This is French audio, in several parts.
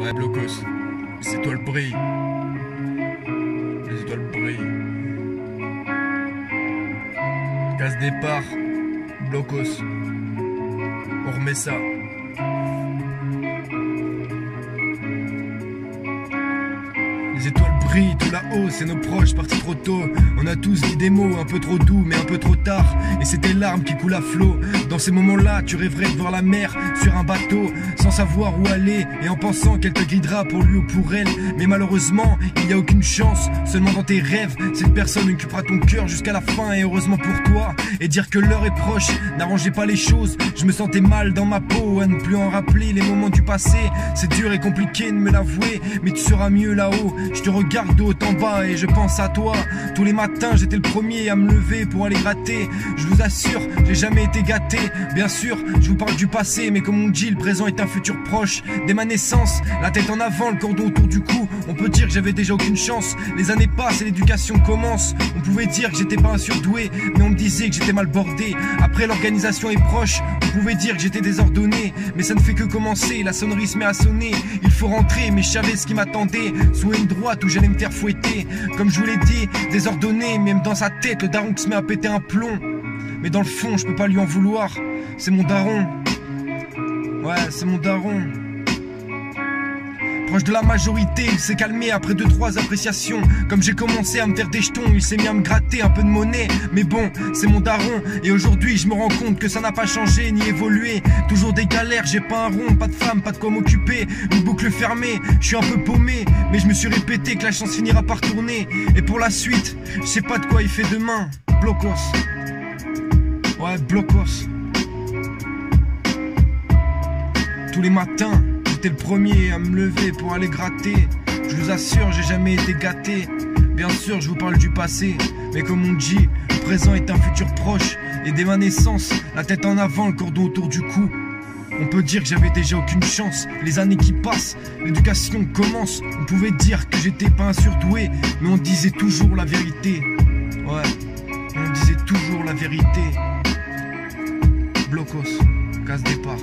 Ouais, Blocos, les étoiles brillent. Les étoiles brillent. Case départ, Blocos. On remet ça. Les étoiles brillent tout là-haut, c'est nos proches partis trop tôt. On a tous dit des mots un peu trop doux mais un peu trop tard. Et c'est tes larmes qui coulent à flot. Dans ces moments-là, tu rêverais de voir la mer sur un bateau, sans savoir où aller et en pensant qu'elle te guidera pour lui ou pour elle. Mais malheureusement, il n'y a aucune chance. Seulement dans tes rêves, cette personne occupera ton cœur jusqu'à la fin. Et heureusement pour toi. Et dire que l'heure est proche n'arrangeait pas les choses. Je me sentais mal dans ma peau à ne plus en rappeler les moments du passé. C'est dur et compliqué de me l'avouer, mais tu seras mieux là-haut. Je te regarde de haut en bas et je pense à toi. Tous les matins j'étais le premier à me lever pour aller gratter. Je vous assure, j'ai jamais été gâté. Bien sûr, je vous parle du passé, mais comme on dit, le présent est un futur proche. Dès ma naissance, la tête en avant, le cordon autour du cou. On peut dire que j'avais déjà aucune chance. Les années passent et l'éducation commence. On pouvait dire que j'étais pas un surdoué, mais on me disait que j'étais mal bordé. Après l'organisation est proche, on pouvait dire que j'étais désordonné. Mais ça ne fait que commencer, la sonnerie se met à sonner. Il faut rentrer, mais je savais ce qui m'attendait. Sous une droite où j'allais me faire fouetter. Comme je vous l'ai dit, désordonné, même dans sa tête, le daron qui se met à péter un plomb. Mais dans le fond, je peux pas lui en vouloir. C'est mon daron. Ouais, c'est mon daron. Proche de la majorité, il s'est calmé après 2-3 appréciations. Comme j'ai commencé à me faire des jetons, il s'est mis à me gratter un peu de monnaie. Mais bon, c'est mon daron. Et aujourd'hui, je me rends compte que ça n'a pas changé ni évolué. Toujours des galères, j'ai pas un rond, pas de femme, pas de quoi m'occuper. Une boucle fermée, je suis un peu paumé. Mais je me suis répété que la chance finira par tourner. Et pour la suite, je sais pas de quoi il fait demain. Blocos. Ouais, Blocos. Tous les matins, j'étais le premier à me lever pour aller gratter. Je vous assure, j'ai jamais été gâté. Bien sûr, je vous parle du passé, mais comme on dit, le présent est un futur proche. Et dès ma naissance, la tête en avant, le cordon autour du cou. On peut dire que j'avais déjà aucune chance. Les années qui passent, l'éducation commence. On pouvait dire que j'étais pas un surdoué, mais on disait toujours la vérité. Ouais, on disait toujours la vérité. Blocos, case départ.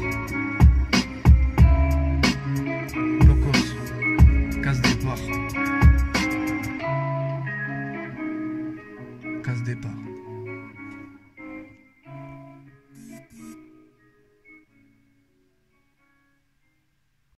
Blocos, case départ. Case départ.